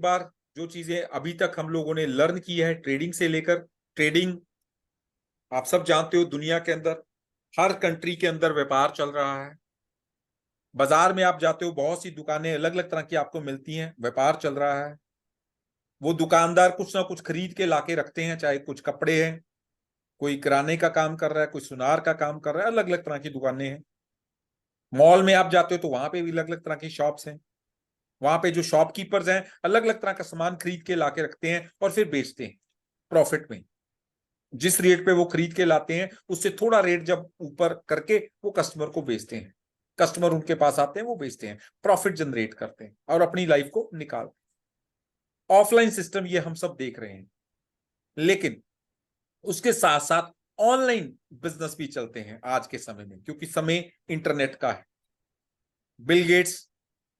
बार जो चीजें अभी तक हम लोगों ने लर्न की है ट्रेडिंग से लेकर, ट्रेडिंग आप सब जानते हो दुनिया के अंदर हर कंट्री के अंदर व्यापार चल रहा है। बाजार में आप जाते हो, बहुत सी दुकानें अलग अलग तरह की आपको मिलती हैं, व्यापार चल रहा है। वो दुकानदार कुछ ना कुछ खरीद के लाके रखते हैं, चाहे कुछ कपड़े हैं, कोई किराने का काम कर रहा है, कोई सुनार का काम कर रहा है, अलग अलग तरह की दुकानें हैं। मॉल में आप जाते हो तो वहां पे भी अलग अलग तरह की शॉप्स हैं। वहां पे जो शॉपकीपर्स हैं अलग अलग तरह का सामान खरीद के लाके रखते हैं और फिर बेचते हैं प्रॉफिट में। जिस रेट पे वो खरीद के लाते हैं उससे थोड़ा रेट जब ऊपर करके वो कस्टमर को बेचते हैं। कस्टमर उनके पास आते हैं, वो बेचते हैं, प्रॉफिट जनरेट करते हैं और अपनी लाइफ को निकालते हैं। ऑफलाइन सिस्टम ये हम सब देख रहे हैं, लेकिन उसके साथ साथ ऑनलाइन बिजनेस भी चलते हैं आज के समय में, क्योंकि समय इंटरनेट का है। बिल गेट्स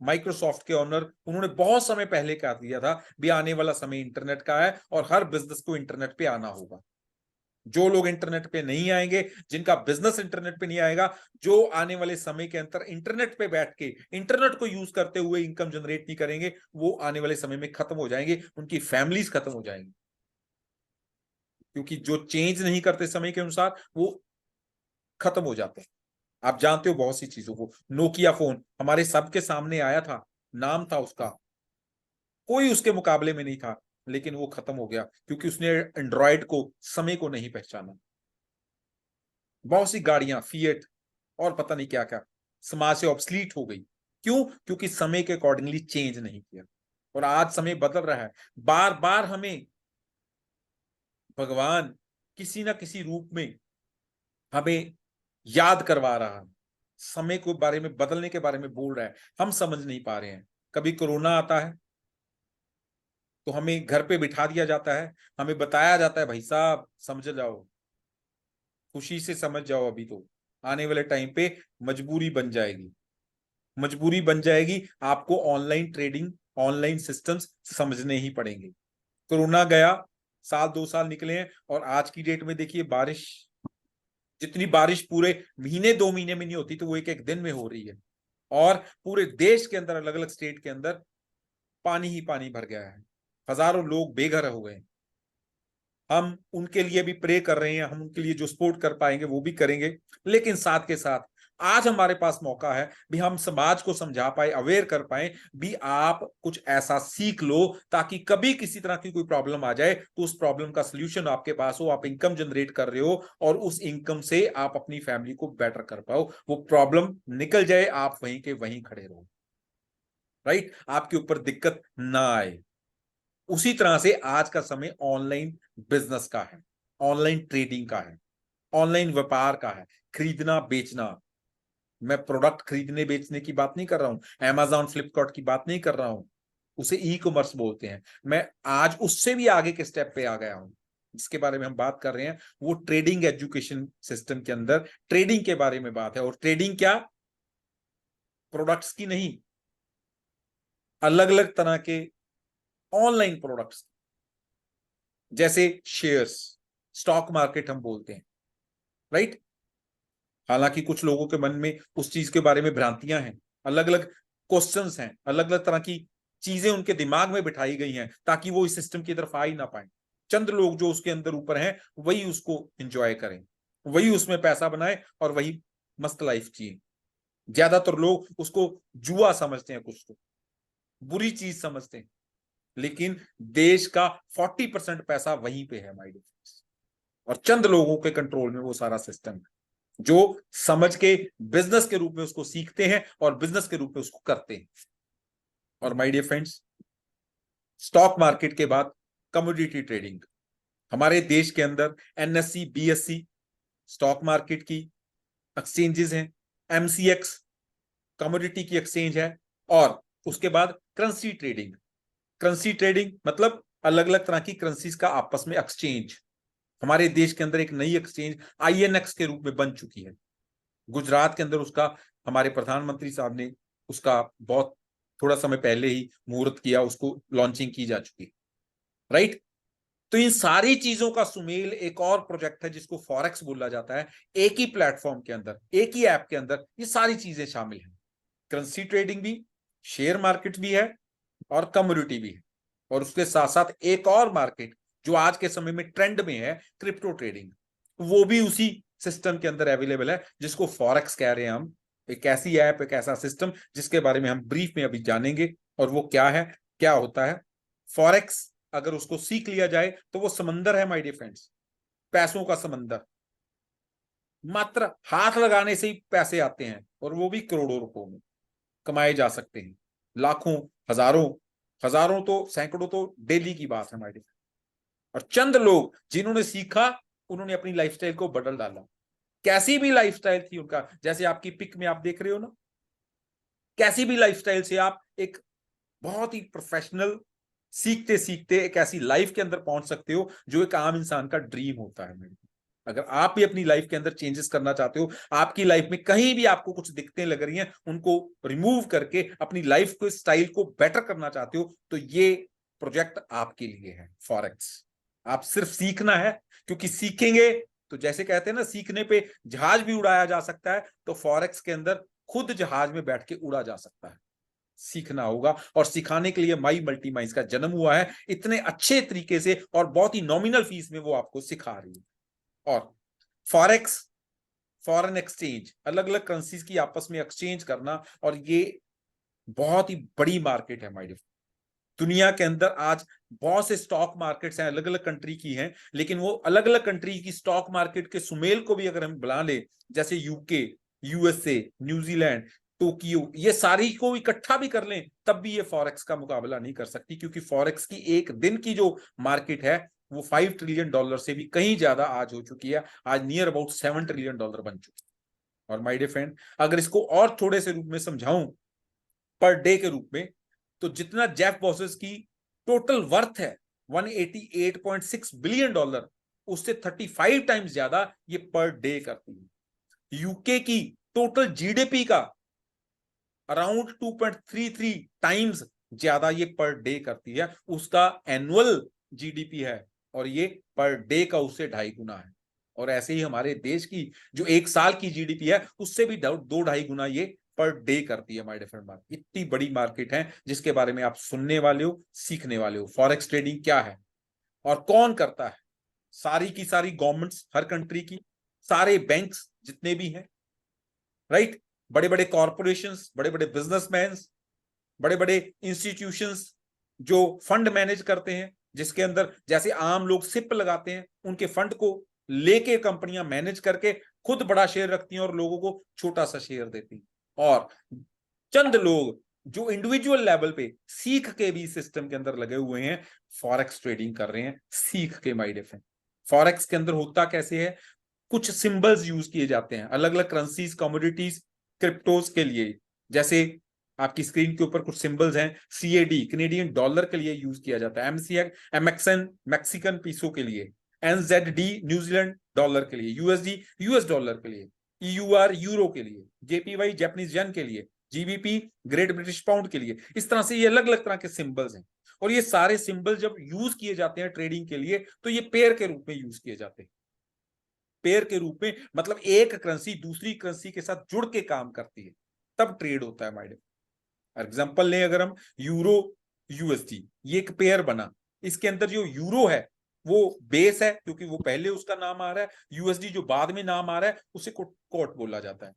माइक्रोसॉफ्ट के ओनर, उन्होंने बहुत समय पहले कह दिया था भी आने वाला समय इंटरनेट का है और हर बिजनेस को इंटरनेट पे आना होगा। जो लोग इंटरनेट पे नहीं आएंगे, जिनका बिजनेस इंटरनेट पे नहीं आएगा, जो आने वाले समय के अंदर इंटरनेट पे बैठ के इंटरनेट को यूज करते हुए इनकम जनरेट नहीं करेंगे, वो आने वाले समय में खत्म हो जाएंगे, उनकी फैमिलीज खत्म हो जाएंगी। क्योंकि जो चेंज नहीं करते समय के अनुसार वो खत्म हो जाते हैं। आप जानते हो बहुत सी चीजों को, नोकिया फोन हमारे सबके सामने आया था, नाम था उसका, कोई उसके मुकाबले में नहीं था, लेकिन वो खत्म हो गया क्योंकि उसने एंड्रॉयड को, समय को नहीं पहचाना। बहुत सी गाड़ियां फिएट और पता नहीं क्या क्या समाज से ऑब्सलीट हो गई। क्यों? क्योंकि समय के अकॉर्डिंगली चेंज नहीं किया। और आज समय बदल रहा है, बार बार हमें भगवान किसी ना किसी रूप में हमें याद करवा रहा है, समय के बारे में, बदलने के बारे में बोल रहा है, हम समझ नहीं पा रहे हैं। कभी कोरोना आता है तो हमें घर पे बिठा दिया जाता है, हमें बताया जाता है भाई साहब समझ जाओ, खुशी से समझ जाओ, अभी तो आने वाले टाइम पे मजबूरी बन जाएगी। मजबूरी बन जाएगी, आपको ऑनलाइन ट्रेडिंग, ऑनलाइन सिस्टम्स समझने ही पड़ेंगे। कोरोना गया, साल 2 साल निकले हैं और आज की डेट में देखिए बारिश, जितनी बारिश पूरे महीने 2 महीने में नहीं होती तो वो एक एक दिन में हो रही है। और पूरे देश के अंदर अलग अलग स्टेट के अंदर पानी ही पानी भर गया है, हजारों लोग बेघर हो गए। हम उनके लिए भी प्रे कर रहे हैं, हम उनके लिए जो सपोर्ट कर पाएंगे वो भी करेंगे, लेकिन साथ के साथ आज हमारे पास मौका है भी हम समाज को समझा पाए, अवेयर कर पाए भी आप कुछ ऐसा सीख लो ताकि कभी किसी तरह की कोई प्रॉब्लम आ जाए तो उस प्रॉब्लम का सोल्यूशन आपके पास हो, आप इनकम जनरेट कर रहे हो और उस इनकम से आप अपनी फैमिली को बेटर कर पाओ, वो प्रॉब्लम निकल जाए, आप वहीं के वहीं खड़े रहो, राइट, आपके ऊपर दिक्कत ना आए। उसी तरह से आज का समय ऑनलाइन बिजनेस का है, ऑनलाइन ट्रेडिंग का है, ऑनलाइन व्यापार का है, खरीदना बेचना। मैं प्रोडक्ट खरीदने बेचने की बात नहीं कर रहा हूं, Amazon फ्लिपकार्ट की बात नहीं कर रहा हूं, उसे ई कॉमर्स बोलते हैं। मैं आज उससे भी आगे के स्टेप पे आ गया हूं, जिसके बारे में हम बात कर रहे हैं वो ट्रेडिंग एजुकेशन सिस्टम के अंदर ट्रेडिंग के बारे में बात है। और ट्रेडिंग क्या, प्रोडक्ट्स की नहीं, अलग अलग तरह के ऑनलाइन प्रोडक्ट्स, जैसे शेयर्स, स्टॉक मार्केट हम बोलते हैं, राइट। हालांकि कुछ लोगों के मन में उस चीज के बारे में भ्रांतियां हैं, अलग अलग क्वेश्चंस हैं, अलग अलग तरह की चीजें उनके दिमाग में बिठाई गई हैं ताकि वो इस सिस्टम की तरफ आ ही ना पाए। चंद लोग जो उसके अंदर ऊपर हैं वही उसको एंजॉय करें, वही उसमें पैसा बनाए और वही मस्त लाइफ जिए। ज्यादातर लोग उसको जुआ समझते हैं, कुछ तो बुरी चीज समझते हैं, लेकिन देश का 40% पैसा वहीं पे है माय डियर फ्रेंड्स। और चंद लोगों के कंट्रोल में वो सारा सिस्टम है जो समझ के बिजनेस के रूप में उसको सीखते हैं और बिजनेस के रूप में उसको करते हैं। और my dear friends, stock market के बाद कमोडिटी ट्रेडिंग, हमारे देश के अंदर एनएससी बीएससी स्टॉक मार्केट की एक्सचेंजेस हैं, एमसीएक्स कमोडिटी की एक्सचेंज है, और उसके बाद करेंसी ट्रेडिंग। करेंसी ट्रेडिंग मतलब अलग अलग तरह की करेंसीज का आपस में एक्सचेंज। हमारे देश के अंदर एक नई एक्सचेंज आईएनएक्स के रूप में बन चुकी है। गुजरात के अंदर उसका हमारे प्रधानमंत्री साहब ने उसका बहुत थोड़ा समय पहले ही मुहूर्त किया, उसको लॉन्चिंग की जा चुकी है, राइट। तो इन सारी चीजों का सुमेल एक और प्रोजेक्ट है जिसको फॉरेक्स बोला जाता है। एक ही प्लेटफॉर्म के अंदर, एक ही ऐप के अंदर ये सारी चीजें शामिल हैं। करेंसी ट्रेडिंग भी, शेयर मार्केट भी है और कमोडिटी भी है। और उसके साथ साथ एक और मार्केट जो आज के समय में ट्रेंड में है, क्रिप्टो ट्रेडिंग, वो भी उसी सिस्टम के अंदर अवेलेबल है, जिसको फॉरेक्स कह रहे हैं हम। एक ऐसी ऐप, एक ऐसा सिस्टम जिसके बारे में हम ब्रीफ में अभी जानेंगे, और वो क्या है, क्या होता है। फॉरेक्स अगर उसको सीख लिया जाए तो वो समंदर है माय डियर फ्रेंड्स, पैसों का समंदर। मात्र हाथ लगाने से ही पैसे आते हैं, और वो भी करोड़ों रुपयों में कमाए जा सकते हैं। लाखों, हजारों, हजारों तो सैकड़ों तो डेली की बात है हमारे। और चंद लोग जिन्होंने सीखा, उन्होंने अपनी लाइफस्टाइल को बदल डाला। कैसी भी लाइफस्टाइल थी उनका, जैसे आपकी पिक में आप देख रहे हो ना, कैसी भी लाइफस्टाइल से आप एक बहुत ही प्रोफेशनल, सीखते सीखते एक ऐसी लाइफ के अंदर पहुंच सकते हो जो एक आम इंसान का ड्रीम होता है। मेरे, अगर आप भी अपनी लाइफ के अंदर चेंजेस करना चाहते हो, आपकी लाइफ में कहीं भी आपको कुछ दिक्कतें लग रही हैं, उनको रिमूव करके अपनी लाइफ को, स्टाइल को बेटर करना चाहते हो, तो ये प्रोजेक्ट आपके लिए है, फॉरेक्स। आप सिर्फ सीखना है, क्योंकि सीखेंगे तो जैसे कहते हैं ना, सीखने पे जहाज भी उड़ाया जा सकता है, तो फॉरेक्स के अंदर खुद जहाज में बैठ के उड़ा जा सकता है। सीखना होगा, और सिखाने के लिए माई मल्टी माइंड्स का जन्म हुआ है, इतने अच्छे तरीके से और बहुत ही नॉमिनल फीस में वो आपको सिखा रही है। और फॉरेक्स, फॉरेन एक्सचेंज, अलग अलग करेंसीज की आपस में एक्सचेंज करना, और ये बहुत ही बड़ी मार्केट है हमारी। दुनिया के अंदर आज बहुत से स्टॉक मार्केट्स हैं, अलग अलग कंट्री की हैं, लेकिन वो अलग अलग कंट्री की स्टॉक मार्केट के सुमेल को भी अगर हम बुला ले, जैसे यूके, यूएसए, न्यूजीलैंड, टोक्यो, ये सारी को इकट्ठा भी कर लें, तब भी ये फॉरेक्स का मुकाबला नहीं कर सकती, क्योंकि फॉरेक्स की एक दिन की जो मार्केट है, वो $5 ट्रिलियन से भी कहीं ज्यादा आज हो चुकी है। आज नियर अबाउट $7 ट्रिलियन बन चुकी है। और माय डियर फ्रेंड, अगर इसको और थोड़े से रूप में समझाऊं, पर डे के रूप में, तो जितना जेफ बेजोस की टोटल वर्थ है, $188.6 बिलियन, उससे 35 टाइम्स ज्यादा ये पर डे करती है। यूके की टोटल जीडीपी का अराउंड 2.33 टाइम्स ज्यादा ये पर डे करती है, उसका एनुअल जीडीपी है, और ये पर डे का उससे 2.5 गुना है। और ऐसे ही हमारे देश की जो एक साल की जीडीपी है, उससे भी 2-2.5 गुना ये पर डे करती है। माय डिफरेंट मार्केट, इतनी बड़ी मार्केट है जिसके बारे में आप सुनने वाले हो, सीखने वाले हो। फॉरेक्स ट्रेडिंग क्या है और कौन करता है? सारी की सारी गवर्नमेंट्स, हर कंट्री की, सारे बैंक्स जितने भी हैं, राइट, बड़े बड़े कॉरपोरेशंस, बड़े बड़े बिजनेसमैन, बड़े बड़े इंस्टीट्यूशंस जो फंड मैनेज करते हैं, जिसके अंदर जैसे आम लोग सिप लगाते हैं, उनके फंड को लेके कंपनियां मैनेज करके खुद बड़ा शेयर रखती हैं और लोगों को छोटा सा शेयर देती हैं। और चंद लोग जो इंडिविजुअल लेवल पे सीख के भी सिस्टम के अंदर लगे हुए हैं, फॉरेक्स ट्रेडिंग कर रहे हैं सीख के। माय डियर फ्रेंड, फॉरेक्स के अंदर होता कैसे है? कुछ सिंबल्स यूज किए जाते हैं अलग अलग करेंसीज, कमोडिटीज, क्रिप्टोज के लिए। जैसे आपकी स्क्रीन के ऊपर कुछ सिंबल्स हैं। सीएडी कैनेडियन डॉलर के लिए यूज किया जाता है, एमएक्सएन मैक्सिकन पीसो के लिए, एनजेडी न्यूजीलैंड डॉलर के लिए, यूएसडी यूएस डॉलर के लिए, ईयूआर यूरो के लिए, जेपीवाई जापानीज येन के लिए, जीबीपी ग्रेट ब्रिटिश पाउंड के लिए। इस तरह से ये अलग अलग तरह के सिंबल्स हैं, और ये सारे सिंबल जब यूज किए जाते हैं ट्रेडिंग के लिए, तो ये पेयर के रूप में यूज किए जाते हैं। पेयर के रूप में मतलब एक करेंसी दूसरी करेंसी के साथ जुड़ के काम करती है, तब ट्रेड होता है। माइड एग्जांपल लें अगर हम, यूरो यूएसडी, ये एक पेयर बना। इसके अंदर जो यूरो है वो बेस है, क्योंकि वो पहले उसका नाम आ रहा है। यूएसडी जो बाद में नाम आ रहा है, उसे कोट बोला जाता है,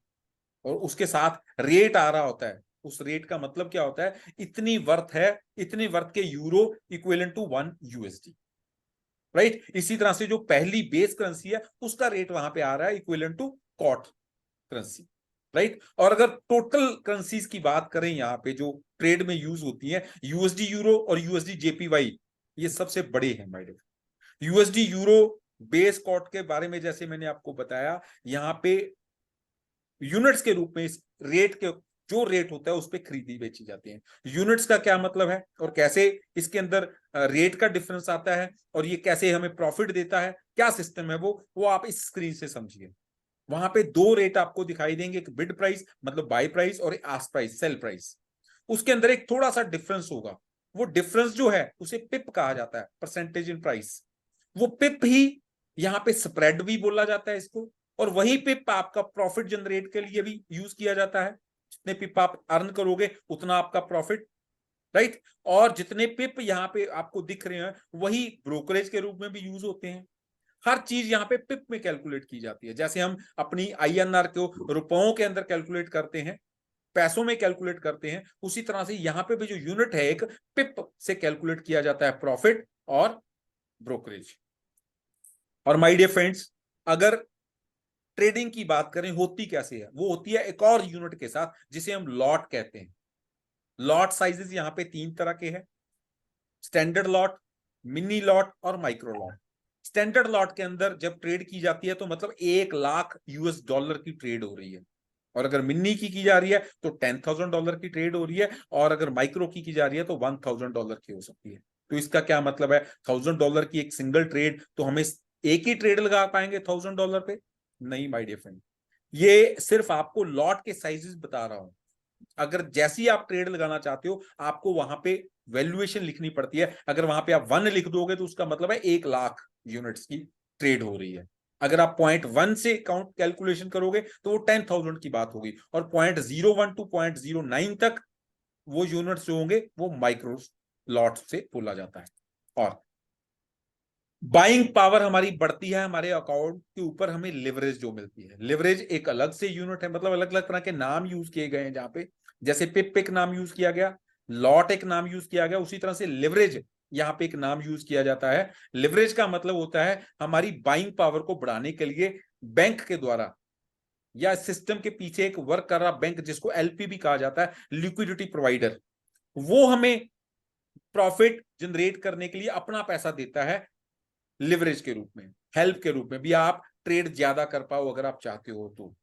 और उसके साथ रेट आ रहा होता है। उस रेट का मतलब क्या होता है? इतनी वर्थ है, इतनी वर्थ के euro equivalent to 1 USD, right. इसी तरह से जो पहली बेस करेंसी है, उसका रेट वहां पे आ रहा है equivalent to quote currency, right. और अगर टोटल करेंसीज की बात करें, यहाँ पे जो ट्रेड में यूज होती है, यूएसडी यूरो और यूएसडी जेपीवाई, ये सबसे बड़े हैं my dear. USD euro base quote के बारे में जैसे मैंने आपको बताया, यहाँ पे यूनिट्स के रूप में इस रेट के, जो रेट होता है उस पर खरीदी बेची जाती है। यूनिट्स का क्या मतलब है और कैसे इसके अंदर रेट का डिफरेंस आता है, और ये कैसे हमें प्रॉफिट देता है, क्या सिस्टम है वो आप इस स्क्रीन से समझिए। वहां पे दो रेट आपको दिखाई देंगे, एक बिड प्राइस मतलब बाय प्राइस, और एक आस्क प्राइस सेल प्राइस। उसके अंदर एक थोड़ा सा डिफरेंस होगा, वो डिफरेंस जो है उसे पिप कहा जाता है, परसेंटेज इन प्राइस। वो पिप ही यहाँ पे स्प्रेड भी बोला जाता है इसको, और वही पिप आपका प्रॉफिट जनरेट के लिए भी यूज किया जाता है। जितने पिप आप अर्न करोगे, उतना आपका प्रॉफिट राइट। और जितने पिप यहाँ पे आपको दिख रहे हैं वही ब्रोकरेज के रूप में भी यूज होते हैं। हर चीज यहाँ पे पिप में कैलकुलेट की जाती है। जैसे हम अपनी आईएनआर को रुपयों के अंदर कैलकुलेट करते हैं, पैसों में कैलकुलेट करते हैं, उसी तरह से यहाँ पे भी जो यूनिट है एक पिप से कैलकुलेट किया जाता है प्रॉफिट और ब्रोकरेज। और माय डियर फ्रेंड्स, अगर ट्रेडिंग की बात करें होती कैसे है, वो होती है एक और यूनिट के साथ जिसे हम लॉट कहते हैं। लॉट साइजेस यहाँ पे 3 तरह के हैं, स्टैंडर्ड लॉट, मिनी लॉट और माइक्रो लॉट। स्टैंडर्ड लॉट के अंदर जब ट्रेड की जाती है तो मतलब 1 लाख US डॉलर की ट्रेड हो रही है। और अगर मिनी की जा रही है तो $10,000 की ट्रेड हो रही है। और अगर माइक्रो की जा रही है तो $1,000 की हो सकती है। तो इसका क्या मतलब है, $1,000 की एक सिंगल ट्रेड, तो हमें एक ही ट्रेड लगा पाएंगे $1,000 पे? नहीं माय डियर फ्रेंड, ये सिर्फ आपको लॉट के साइजेस बता रहा हूं। अगर जैसी आप ट्रेड लगाना चाहते हो आपको वहां पे वैल्यूएशन लिखनी पड़ती है। अगर वहां पे आप 1 लिख दोगे तो उसका मतलब है 1 लाख यूनिट्स की ट्रेड हो रही है। अगर आप 0.1 से काउंट कैलकुलेशन करोगे तो वो 10,000 की बात होगी। और 0.01 टू 0.09 तक वो यूनिट्स जो होंगे वो माइक्रो लॉट से बोला जाता है। और बाइंग पावर हमारी बढ़ती है, हमारे अकाउंट के ऊपर हमें लिवरेज जो मिलती है। लिवरेज एक अलग से यूनिट है, मतलब अलग अलग तरह के नाम यूज किए गए हैं जहां पे, जैसे पिप एक नाम यूज किया गया, लॉट एक नाम यूज किया गया, उसी तरह से लिवरेज यहाँ पे एक नाम यूज किया जाता है। लिवरेज का मतलब होता है हमारी बाइंग पावर को बढ़ाने के लिए बैंक के द्वारा या सिस्टम के पीछे एक वर्क कर रहा बैंक, जिसको एलपी भी कहा जाता है, लिक्विडिटी प्रोवाइडर, वो हमें प्रॉफिट जनरेट करने के लिए अपना पैसा देता है लिवरेज के रूप में, हेल्प के रूप में भी। आप ट्रेड ज्यादा कर पाओ अगर आप चाहते हो तो,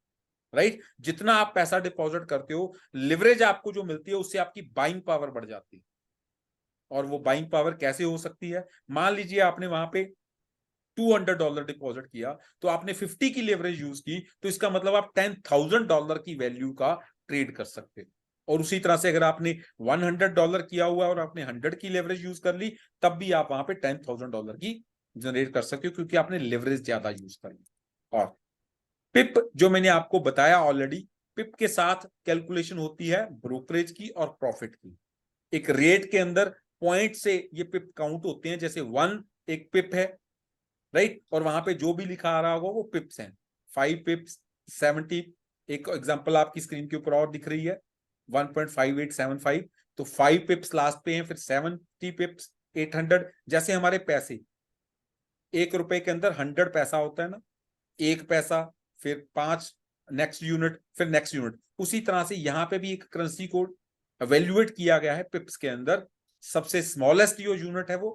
राइट। जितना आप पैसा डिपॉजिट करते हो, लिवरेज आपको जो मिलती है उससे आपकी बाइंग पावर बढ़ जाती है। और वो बाइंग पावर कैसे हो सकती है, मान लीजिए आपने वहां पे $200 डिपॉजिट किया, तो आपने 50 की लेवरेज यूज की, तो इसका मतलब आप $10,000 की वैल्यू का ट्रेड कर सकते हो। और उसी तरह से अगर आपने $100 किया हुआ और आपने 100 की लेवरेज यूज कर ली, तब भी आप वहां पे $10,000 की जनरेट कर सकते हो, क्योंकि आपने लेवरेज ज्यादा यूज कर ली। और पिप जो मैंने आपको बताया ऑलरेडी, पिप के साथ कैलकुलेशन होती है ब्रोकरेज की और प्रॉफिट की। एक रेट के अंदर पॉइंट से ये पिप काउंट होते हैं, जैसे 1 एक पिप है, राइट। और वहां पे जो भी लिखा आ रहा होगा वो पिप्स हैं, 5 पिप्स, 70। एक एग्जांपल आपकी स्क्रीन के ऊपर और दिख रही है, 1.5875। तो 5 पिप्स लास्ट पे हैं, फिर 70 पिप्स, 800। जैसे हमारे पैसे, 1 रुपए के अंदर 100 पैसा होता है ना, 1 पैसा, फिर 5 नेक्स्ट यूनिट, फिर नेक्स्ट यूनिट, उसी तरह से यहाँ पे भी एक करेंसी को एवेल्युएट किया गया है पिप्स के अंदर। सबसे स्मॉलेस्ट जो यूनिट है वो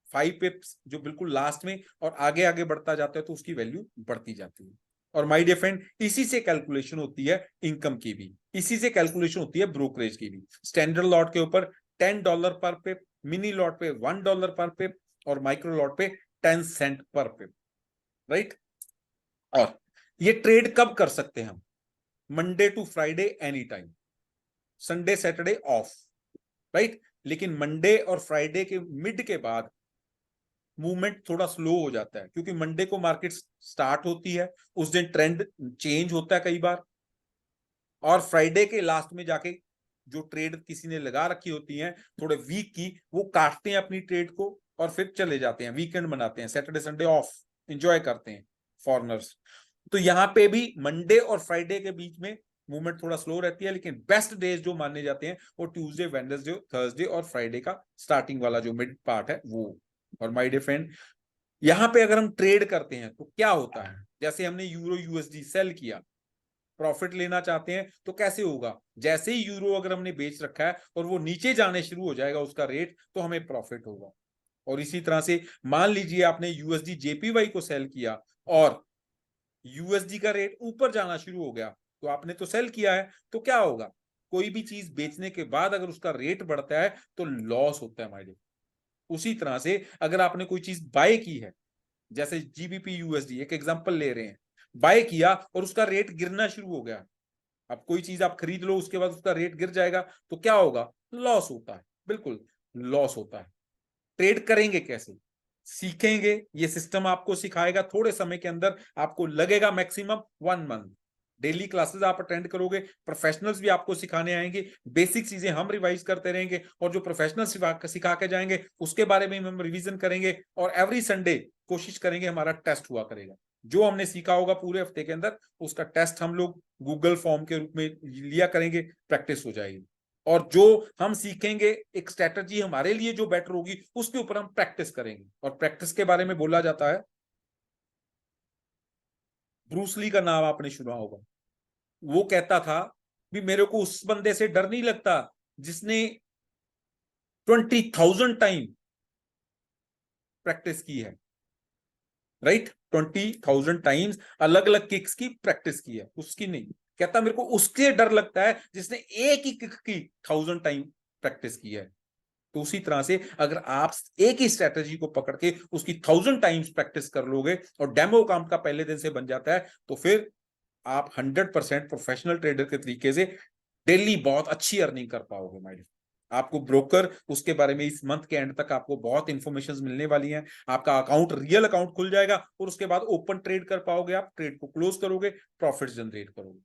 5 पिप्स, जो बिल्कुल लास्ट में, और आगे आगे बढ़ता जाता है तो उसकी वैल्यू बढ़ती जाती है। और माय डियर फ्रेंड, इसी से कैलकुलेशन होती है इनकम की भी, इसी से कैलकुलेशन होती है ब्रोकरेज की भी। स्टैंडर्ड लॉट के ऊपर $10 पर पिप, मिनी लॉट पे $1 पर पिप, और माइक्रो लॉट पे 10 सेंट पर पिप, राइट। और ये ट्रेड कब कर सकते हैं हम, Monday to Friday any time, Sunday Saturday off, right. लेकिन मंडे और फ्राइडे के मिड के बाद मूवमेंट थोड़ा स्लो हो जाता है, क्योंकि मंडे को मार्केट स्टार्ट होती है, उस दिन ट्रेंड चेंज होता है कई बार। और फ्राइडे के लास्ट में जाके जो ट्रेड किसी ने लगा रखी होती है थोड़े वीक की, वो काटते हैं अपनी ट्रेड को और फिर चले जाते हैं, वीकेंड मनाते हैं, सैटरडे संडे ऑफ एंजॉय करते हैं फॉरनर्स। तो यहाँ पे भी मंडे और फ्राइडे के बीच में मूवमेंट थोड़ा स्लो रहती है, लेकिन बेस्ट डेज जो माने जाते हैं वो ट्यूसडे, वेडनेसडे, थर्सडे और फ्राइडे का स्टार्टिंग वाला जो मिड पार्ट है वो। और माय डियर फ्रेंड, यहां पे अगर हम ट्रेड करते हैं तो क्या होता है, जैसे हमने यूरो यूएसडी सेल किया, प्रॉफिट लेना चाहते हैं तो कैसे होगा, जैसे ही यूरो अगर हमने बेच रखा है और वो नीचे जाने शुरू हो जाएगा उसका रेट, तो हमें प्रॉफिट होगा। और इसी तरह से मान लीजिए आपने यूएसडी जेपीवाई को सेल किया और यूएसडी का रेट ऊपर जाना शुरू हो गया, तो आपने तो सेल किया है, तो क्या होगा, कोई भी चीज बेचने के बाद अगर उसका रेट बढ़ता है तो लॉस होता है हमारे। उसी तरह से अगर आपने कोई चीज बाय की है, जैसे जीबीपी यूएसडी एक एग्जांपल ले रहे हैं, बाय किया और उसका रेट गिरना शुरू हो गया, अब कोई चीज आप खरीद लो उसके बाद उसका रेट गिर जाएगा, तो क्या होगा, लॉस होता है, बिल्कुल लॉस होता है। ट्रेड करेंगे कैसे, सीखेंगे, ये सिस्टम आपको सिखाएगा थोड़े समय के अंदर, आपको लगेगा मैक्सिमम 1 मंथ। डेली क्लासेस आप अटेंड करोगे, प्रोफेशनल्स भी आपको सिखाने आएंगे, बेसिक चीजें हम रिवाइज करते रहेंगे, और जो प्रोफेशनल सिखा के जाएंगे उसके बारे में हम रिवीजन करेंगे, और एवरी संडे कोशिश करेंगे हमारा टेस्ट हुआ करेगा। जो हमने सीखा होगा पूरे हफ्ते के अंदर उसका टेस्ट हम लोग गूगल फॉर्म के रूप में लिया करेंगे, प्रैक्टिस हो जाएगी। और जो हम सीखेंगे एक स्ट्रेटजी हमारे लिए जो बेटर होगी उसके ऊपर हम प्रैक्टिस करेंगे। और प्रैक्टिस के बारे में बोला जाता है, ब्रूस ली का नाम आपने सुना होगा, वो कहता था भी मेरे को उस बंदे से डर नहीं लगता जिसने 20,000 टाइम प्रैक्टिस की है, राइट। 20,000 टाइम्स अलग अलग किक्स की प्रैक्टिस की है, उसकी नहीं। कहता मेरे को उससे डर लगता है जिसने एक ही किक की 1,000 टाइम प्रैक्टिस की है। तो उसी तरह से अगर आप एक ही स्ट्रेटेजी को पकड़ के उसकी 1,000 टाइम्स प्रैक्टिस कर लोगे और डेमो काम का पहले दिन से बन जाता है, तो फिर आप 100% प्रोफेशनल ट्रेडर के तरीके से डेली बहुत अच्छी अर्निंग कर पाओगे माय डियर। आपको ब्रोकर उसके बारे में इस मंथ के एंड तक आपको बहुत इंफॉर्मेशन मिलने वाली हैं। आपका अकाउंट रियल अकाउंट खुल जाएगा और उसके बाद ओपन ट्रेड कर पाओगे, आप ट्रेड को क्लोज करोगे, प्रॉफिट जनरेट करोगे।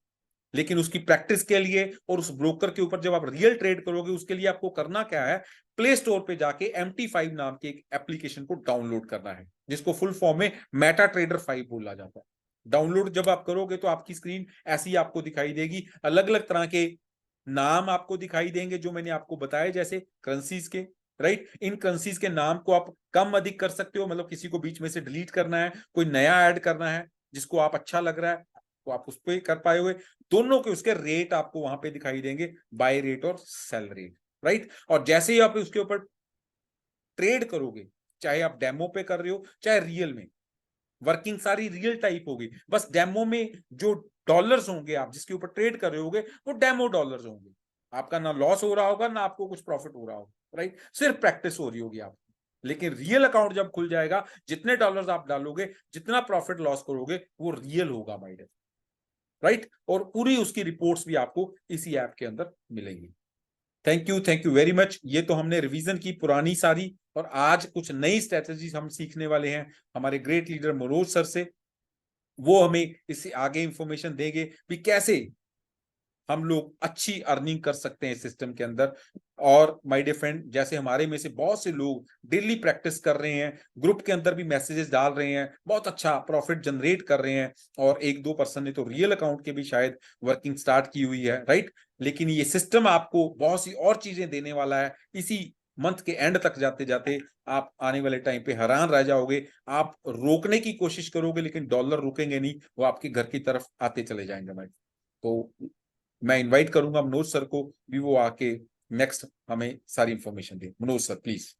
लेकिन उसकी प्रैक्टिस के लिए और उस ब्रोकर के ऊपर जब आप रियल ट्रेड करोगे उसके लिए आपको करना क्या है, प्ले स्टोर पे जाके MT5 नाम के एक एप्लीकेशन को डाउनलोड करना है, जिसको फुल फॉर्म में मेटा ट्रेडर 5 बोला जाता है। डाउनलोड जब आप करोगे तो आपकी स्क्रीन ऐसी आपको दिखाई देगी, अलग अलग तरह के नाम आपको दिखाई देंगे जो मैंने आपको बताया, जैसे करेंसीज के, राइट। इन करेंसीज के नाम को आप कम अधिक कर सकते हो, मतलब किसी को बीच में से डिलीट करना है, कोई नया ऐड करना है जिसको आप अच्छा लग रहा है तो आप उस पर कर पाए हुए। दोनों के उसके रेट आपको वहां पे दिखाई देंगे, बाय रेट और सेल रेट, राइट। और जैसे ही आप उसके ऊपर ट्रेड करोगे, चाहे आप डेमो पे कर रहे हो चाहे रियल में, वर्किंग सारी रियल टाइप होगी। बस डेमो में जो डॉलर्स होंगे आप जिसके ऊपर ट्रेड कर रहे होगे वो डेमो डॉलर्स होंगे। आपका ना लॉस हो रहा होगा ना आपको कुछ प्रॉफिट हो रहा होगा, राइट। सिर्फ प्रैक्टिस हो रही होगी आपकी। लेकिन रियल अकाउंट जब खुल जाएगा, जितने डॉलर्स आप डालोगे, जितना प्रॉफिट लॉस करोगे, वो रियल होगा माय डियर, राइट। और पूरी उसकी रिपोर्ट्स भी आपको इसी ऐप के अंदर मिलेंगी। Thank you very much. ये तो हमने रिवीजन की पुरानी सारी, और आज कुछ नई स्ट्रेटेजीज हम सीखने वाले हैं हमारे ग्रेट लीडर मनोज सर से। वो हमें इससे आगे इंफॉर्मेशन देंगे भी कैसे हम लोग अच्छी अर्निंग कर सकते हैं सिस्टम के अंदर। और माय डियर फ्रेंड, जैसे हमारे में से बहुत से लोग डेली प्रैक्टिस कर रहे हैं, ग्रुप के अंदर भी मैसेजेस डाल रहे हैं, बहुत अच्छा प्रॉफिट जनरेट कर रहे हैं, और 1-2% ने तो रियल अकाउंट के भी शायद वर्किंग स्टार्ट की हुई है, राइट। लेकिन ये सिस्टम आपको बहुत सी और चीजें देने वाला है। इसी मंथ के एंड तक जाते जाते आप आने वाले टाइम पे हैरान रह जाओगे। आप रोकने की कोशिश करोगे लेकिन डॉलर रुकेंगे नहीं, वो आपके घर की तरफ आते चले जाएंगे भाई। तो मैं इनवाइट करूंगा मनोज सर को भी, वो आके नेक्स्ट हमें सारी information they. Manoj sir please.